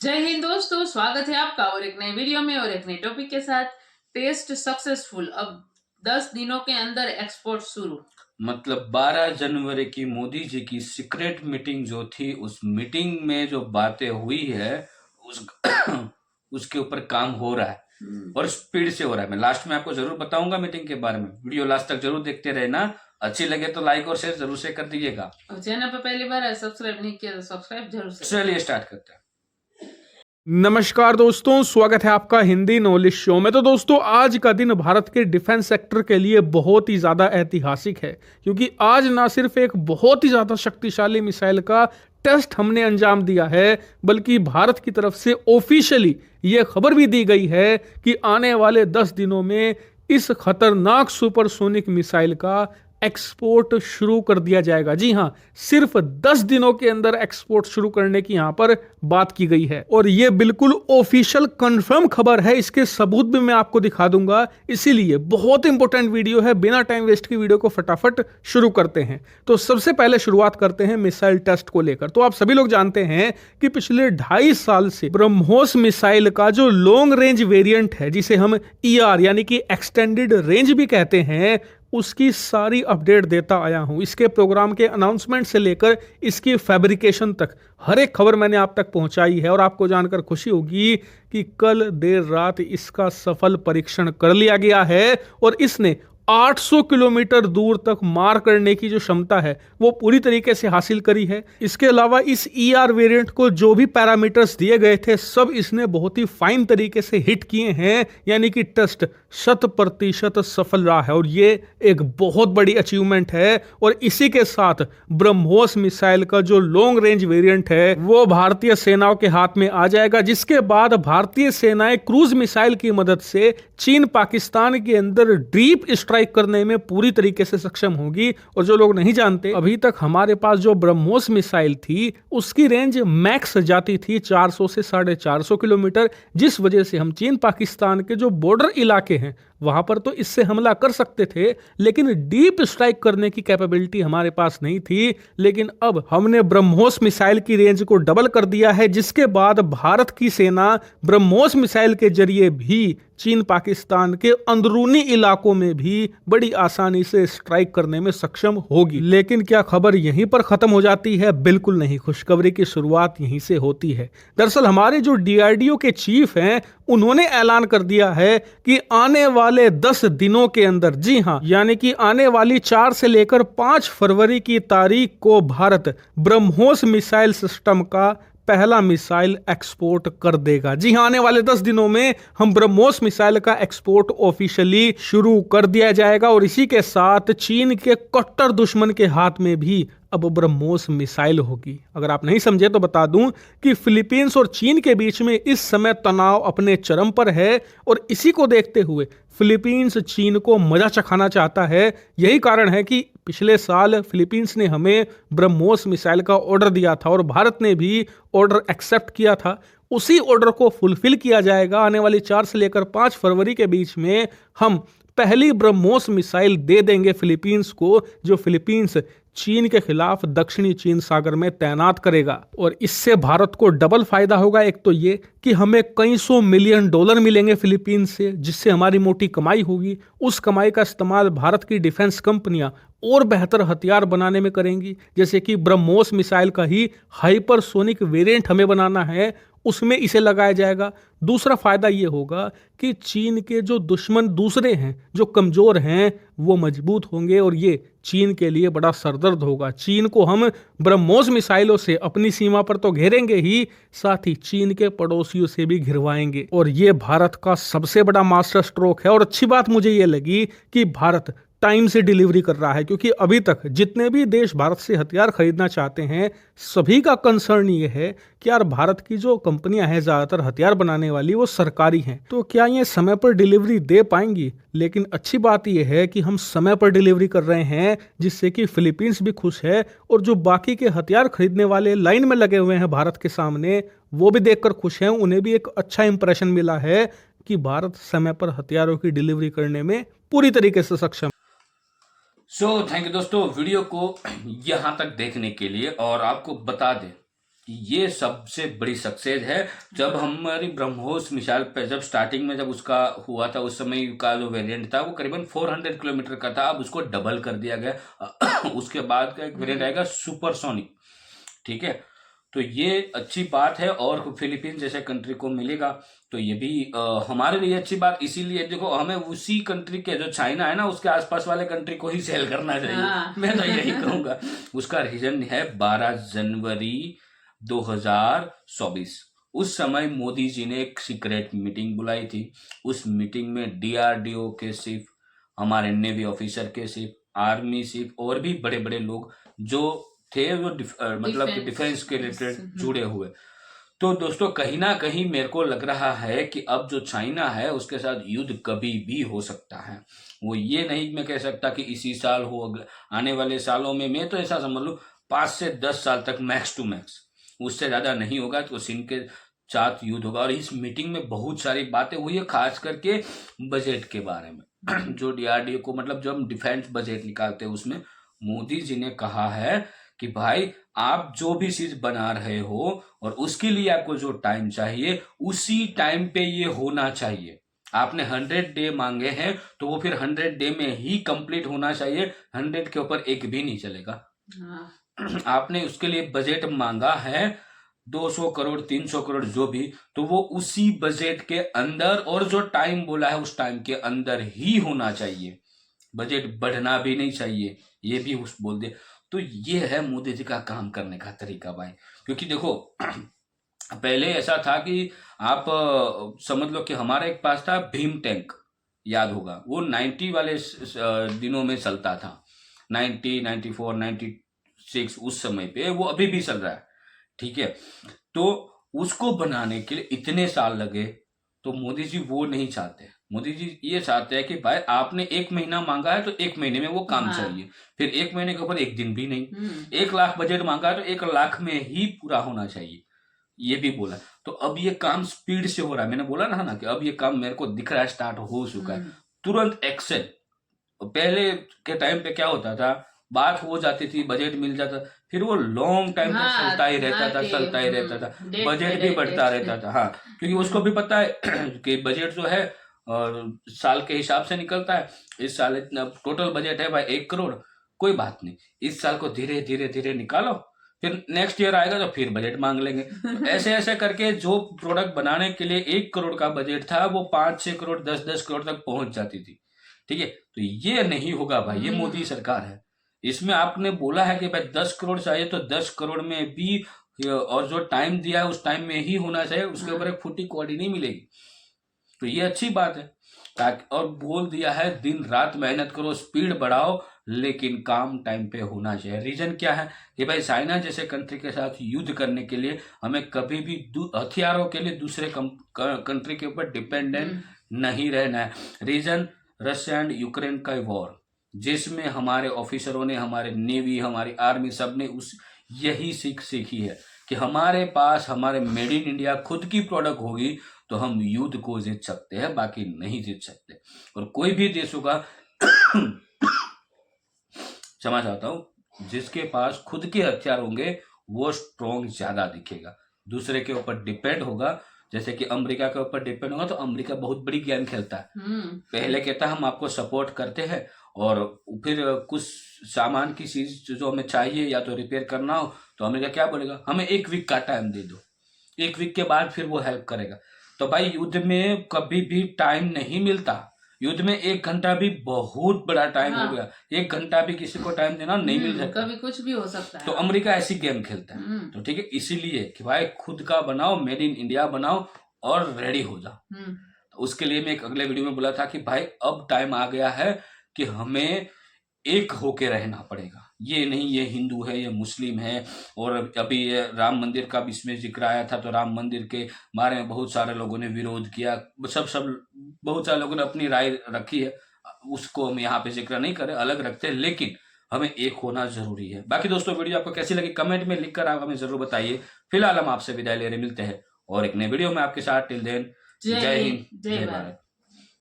जय हिंद दोस्तों, स्वागत है आपका और एक नए वीडियो में और एक नए टॉपिक के साथ। टेस्ट सक्सेसफुल, अब 10 दिनों के अंदर एक्सपोर्ट शुरू। मतलब 12 जनवरी की मोदी जी की सीक्रेट मीटिंग जो थी, उस मीटिंग में जो बातें हुई है उस उसके ऊपर काम हो रहा है और स्पीड से हो रहा है। मैं लास्ट में आपको जरूर बताऊंगा मीटिंग के बारे में। वीडियो लास्ट तक जरूर देखते रहना। अच्छी लगे तो लाइक और शेयर जरूर से कर दीजिएगा। और चैनल पर पहली बार है, सब्सक्राइब नहीं किया तो सब्सक्राइब जरूर से। चलिए स्टार्ट करते हैं। नमस्कार दोस्तों, स्वागत है आपका हिंदी नॉलेज शो में। तो दोस्तों, आज का दिन भारत के डिफेंस सेक्टर के लिए बहुत ही ज़्यादा ऐतिहासिक है, क्योंकि आज ना सिर्फ एक बहुत ही ज़्यादा शक्तिशाली मिसाइल का टेस्ट हमने अंजाम दिया है, बल्कि भारत की तरफ से ऑफिशियली ये खबर भी दी गई है कि आने वाले 10 दिनों में इस खतरनाक सुपरसोनिक मिसाइल का एक्सपोर्ट शुरू कर दिया जाएगा। जी हां, सिर्फ 10 दिनों के अंदर एक्सपोर्ट शुरू करने की यहां पर बात की गई है और यह बिल्कुल ऑफिशियल कंफर्म खबर है। इसके सबूत भी मैं आपको दिखा दूंगा, इसीलिए बहुत इंपॉर्टेंट वीडियो है। बिना टाइम वेस्ट की वीडियो को फटाफट शुरू करते हैं। तो सबसे पहले शुरुआत करते हैं मिसाइल टेस्ट को लेकर। तो आप सभी लोग जानते हैं कि पिछले 2.5 साल से ब्रह्मोस मिसाइल का जो लॉन्ग रेंज वेरिएंट है, जिसे हम ER यानी कि एक्सटेंडेड रेंज भी कहते हैं, उसकी सारी अपडेट देता आया हूं। इसके प्रोग्राम के अनाउंसमेंट से लेकर इसकी फैब्रिकेशन तक हर एक खबर मैंने आप तक पहुंचाई है और आपको जानकर खुशी होगी कि कल देर रात इसका सफल परीक्षण कर लिया गया है और इसने 800 किलोमीटर दूर तक मार करने की जो क्षमता है वो पूरी तरीके से हासिल करी है। इसके अलावा इस ER वेरिएंट को जो भी पैरामीटर्स दिए गए थे, सब इसने बहुत ही फाइन तरीके से हिट किए हैं, यानी कि टेस्ट 100% सफल रहा है और ये एक बहुत बड़ी अचीवमेंट है। और इसी के साथ ब्रह्मोस मिसाइल का जो लॉन्ग रेंज वेरिएंट है वो भारतीय सेनाओं के हाथ में आ जाएगा, जिसके बाद भारतीय सेनाएं क्रूज मिसाइल की मदद से चीन पाकिस्तान के अंदर डीप स्ट्राइक करने में पूरी तरीके से सक्षम होगी। और जो लोग नहीं जानते, अभी तक हमारे पास जो ब्रह्मोस मिसाइल थी उसकी रेंज मैक्स जाती थी 400 से 450 किलोमीटर, जिस वजह से हम चीन पाकिस्तान के जो बॉर्डर इलाके हैं वहां पर तो इससे हमला कर सकते थे, लेकिन डीप स्ट्राइक करने की कैपेबिलिटी हमारे पास नहीं थी। लेकिन अब हमने ब्रह्मोस मिसाइल की रेंज को डबल कर दिया है, जिसके बाद भारत की सेना ब्रह्मोस मिसाइल के जरिए भी चीन पाकिस्तान के अंदरूनी इलाकों में भी बड़ी आसानी से स्ट्राइक करने में सक्षम होगी। लेकिन क्या खबर यहीं पर खत्म हो जाती है? बिल्कुल नहीं, खुशखबरी की शुरुआत यहीं से होती है। दरअसल हमारे जो DRDO के चीफ हैं, उन्होंने ऐलान कर दिया है कि आने वाले 10 दिनों के अंदर, जी हां, यानी कि आने वाली 4 से लेकर 5 फरवरी की तारीख को भारत ब्रह्मोस मिसाइल सिस्टम का पहला मिसाइल एक्सपोर्ट कर देगा। जी हां, आने वाले 10 दिनों में हम ब्रह्मोस मिसाइल का एक्सपोर्ट ऑफिशियली शुरू कर दिया जाएगा और इसी के साथ चीन के कट्टर दुश्मन के हाथ में भी अब ब्रह्मोस मिसाइल होगी। अगर आप नहीं समझे तो बता दूं कि फिलीपींस और चीन के बीच में इस समय तनाव अपने चरम पर है और इसी को देखते हुए फिलीपींस चीन को मजा चखाना चाहता है। यही कारण है कि पिछले साल फिलीपींस ने हमें ब्रह्मोस मिसाइल का ऑर्डर दिया था और भारत ने भी ऑर्डर एक्सेप्ट किया था। उसी ऑर्डर को फुलफिल किया जाएगा। आने वाली 4 से लेकर 5 फरवरी के बीच में हम पहली ब्रह्मोस मिसाइल दे देंगे फिलीपींस को, जो फिलीपींस चीन के खिलाफ दक्षिणी चीन सागर में तैनात करेगा। और इससे भारत को डबल फायदा होगा। एक तो ये कि हमें कई $100 मिलियन मिलेंगे फिलीपींस से, जिससे हमारी मोटी कमाई होगी। उस कमाई का इस्तेमाल भारत की डिफेंस कंपनियां और बेहतर हथियार बनाने में करेंगी, जैसे कि ब्रह्मोस मिसाइल का ही हाइपरसोनिक वेरिएंट हमें बनाना है, उसमें इसे लगाया जाएगा। दूसरा फायदा ये होगा कि चीन के जो दुश्मन दूसरे हैं, जो कमजोर हैं, वो मजबूत होंगे और ये चीन के लिए बड़ा सरदर्द होगा। चीन को हम ब्रह्मोस मिसाइलों से अपनी सीमा पर तो घेरेंगे ही, साथ ही चीन के पड़ोसियों से भी घिरवाएंगे और ये भारत का सबसे बड़ा मास्टर स्ट्रोक है। और अच्छी बात मुझे ये लगी कि भारत टाइम से डिलीवरी कर रहा है, क्योंकि अभी तक जितने भी देश भारत से हथियार खरीदना चाहते हैं, सभी का कंसर्न ये है कि यार भारत की जो कंपनियां हैं ज्यादातर हथियार बनाने वाली, वो सरकारी हैं, तो क्या ये समय पर डिलीवरी दे पाएंगी? लेकिन अच्छी बात यह है कि हम समय पर डिलीवरी कर रहे हैं, जिससे कि फिलीपींस भी खुश है और जो बाकी के हथियार खरीदने वाले लाइन में लगे हुए हैं भारत के सामने, वो भी देखकर खुश हैं। उन्हें भी एक अच्छा इंप्रेशन मिला है कि भारत समय पर हथियारों की डिलीवरी करने में पूरी तरीके से सक्षम। थैंक यू दोस्तों वीडियो को यहाँ तक देखने के लिए। और आपको बता दें ये सबसे बड़ी सक्सेस है। जब हमारी ब्रह्मोस मिसाइल पे जब स्टार्टिंग में जब उसका हुआ था, उस समय का जो वेरिएंट था वो करीबन 400 किलोमीटर का था, अब उसको डबल कर दिया गया। उसके बाद का एक वेरिएंट आएगा सुपरसोनिक, ठीक है। तो ये अच्छी बात है और फिलीपींस जैसे कंट्री को मिलेगा तो ये भी हमारे लिए अच्छी बात। इसीलिए देखो, हमें उसी कंट्री के जो चाइना है ना, उसके आसपास वाले कंट्री को ही सेल करना चाहिए। मैं तो यही कहूंगा। उसका रीजन है 12 जनवरी 2024। उस समय मोदी जी ने एक सीक्रेट मीटिंग बुलाई थी। उस मीटिंग में डीआरडीओ के सिर्फ, हमारे नेवी ऑफिसर के सिर्फ, आर्मी सिर्फ, और भी बड़े बड़े लोग जो थे वो मतलब डिफेंस के रिलेटेड जुड़े हुए। तो दोस्तों कहीं ना कहीं मेरे को लग रहा है कि अब जो चाइना है उसके साथ युद्ध कभी भी हो सकता है। वो ये नहीं मैं कह सकता कि इसी साल हो, आने वाले सालों में। मैं तो ऐसा समझ लूं 5 से 10 साल तक मैक्स टू मैक्स, उससे ज्यादा नहीं होगा तो चीन के साथ युद्ध होगा। और इस मीटिंग में बहुत सारी बातें हुई है, खास करके बजट के बारे में। जो डीआरडीओ को मतलब जब हम डिफेंस बजट निकालते हैं उसमें मोदी जी ने कहा है कि भाई आप जो भी चीज बना रहे हो और उसके लिए आपको जो टाइम चाहिए उसी टाइम पे ये होना चाहिए। आपने 100 डे मांगे हैं तो वो फिर 100 डे में ही कंप्लीट होना चाहिए, 100 के ऊपर एक भी नहीं चलेगा। आपने उसके लिए बजट मांगा है 200 करोड़ 300 करोड़ जो भी, तो वो उसी बजट के अंदर और जो टाइम बोला है उस टाइम के अंदर ही होना चाहिए। बजट बढ़ना भी नहीं चाहिए, ये भी उस बोल दे। तो ये है मोदी जी का काम करने का तरीका भाई। क्योंकि देखो पहले ऐसा था कि आप समझ लो कि हमारे एक पास था भीम टैंक, याद होगा, वो 90 वाले दिनों में चलता था, 90, 94, 96 उस समय पे, वो अभी भी चल रहा है, ठीक है। तो उसको बनाने के लिए इतने साल लगे, तो मोदी जी वो नहीं चाहते। मोदी जी ये चाहते हैं कि भाई आपने 1 महीना मांगा है तो 1 महीने में वो काम चाहिए, फिर 1 महीने के ऊपर 1 दिन भी नहीं। 1 लाख बजट मांगा है तो 1 लाख में ही पूरा होना चाहिए, ये भी बोला। तो अब ये काम स्पीड से हो रहा है। मैंने बोला ना कि अब ये काम मेरे को दिख रहा है, स्टार्ट हो चुका है, तुरंत एक्शन। पहले के टाइम पे क्या होता था, बात हो जाती थी, बजट मिल जाता, फिर वो लॉन्ग टाइम तक चलता ही रहता था, बजट भी बढ़ता रहता था। हाँ, क्योंकि उसको भी पता है कि बजट जो है और साल के हिसाब से निकलता है। इस साल इतना टोटल बजट है भाई 1 करोड़, कोई बात नहीं, इस साल को धीरे धीरे धीरे निकालो, फिर नेक्स्ट ईयर आएगा तो फिर बजट मांग लेंगे। तो ऐसे ऐसे करके जो प्रोडक्ट बनाने के लिए 1 करोड़ का बजट था वो 5-6 करोड़ 10-10 करोड़ तक पहुंच जाती थी, ठीक है। तो ये नहीं होगा भाई, ये मोदी सरकार है। इसमें आपने बोला है कि भाई 10 करोड़ चाहिए तो 10 करोड़ में भी, और जो टाइम दिया है उस टाइम में ही होना चाहिए, उसके ऊपर एक फुटी कौड़ी नहीं मिलेगी। तो ये अच्छी बात है। ताकि और बोल दिया है दिन रात मेहनत करो, स्पीड बढ़ाओ, लेकिन काम टाइम पे होना चाहिए। रीजन क्या है कि भाई चाइना जैसे कंट्री के साथ युद्ध करने के लिए हमें कभी भी हथियारों के लिए दूसरे कंट्री के ऊपर डिपेंडेंट नहीं रहना है। रीजन रशिया एंड यूक्रेन का वॉर, जिसमें हमारे ऑफिसरों ने, हमारे नेवी, हमारी आर्मी, सब ने उस यही सीखी है कि हमारे पास हमारे मेड इन इंडिया खुद की प्रोडक्ट होगी तो हम युद्ध को जीत सकते हैं, बाकी नहीं जीत सकते। और कोई भी देश होगा क्षमा चाहता हूं, जिसके पास खुद के हथियार होंगे वो स्ट्रॉन्ग ज्यादा दिखेगा। दूसरे के ऊपर डिपेंड होगा, जैसे कि अमेरिका के ऊपर डिपेंड होगा तो अमेरिका बहुत बड़ी गेम खेलता है। पहले कहता है हम आपको सपोर्ट करते हैं, और फिर कुछ सामान की चीज जो हमें चाहिए या तो रिपेयर करना हो तो अमेरिका क्या बोलेगा, हमें 1 वीक का टाइम दे दो, 1 वीक के बाद फिर वो हेल्प करेगा। तो भाई युद्ध में कभी भी टाइम नहीं मिलता, युद्ध में 1 घंटा भी बहुत बड़ा टाइम हो गया, 1 घंटा भी किसी को टाइम देना नहीं मिल सकता, कभी कुछ भी हो सकता है। तो अमेरिका ऐसी गेम खेलता है। तो ठीक है, इसीलिए कि भाई खुद का बनाओ, मेड इन इंडिया बनाओ और रेडी हो जाओ। तो उसके लिए मैं एक अगले वीडियो में बोला था कि भाई अब टाइम आ गया है कि हमें एक होके रहना पड़ेगा। ये नहीं ये हिंदू है, ये मुस्लिम है। और अभी ये राम मंदिर का भी इसमें जिक्र आया था, तो राम मंदिर के बारे में बहुत सारे लोगों ने विरोध किया, सब बहुत सारे लोगों ने अपनी राय रखी है, उसको हम यहाँ पे जिक्र नहीं करें, अलग रखते हैं, लेकिन हमें एक होना जरूरी है। बाकी दोस्तों वीडियो आपको कैसी लगी कमेंट में लिखकर आप हमें जरूर बताइए। फिलहाल हम आपसे विदाई ले रहे, मिलते हैं और एक नए वीडियो में आपके साथ। टिल देन जय हिंद, जय भारत।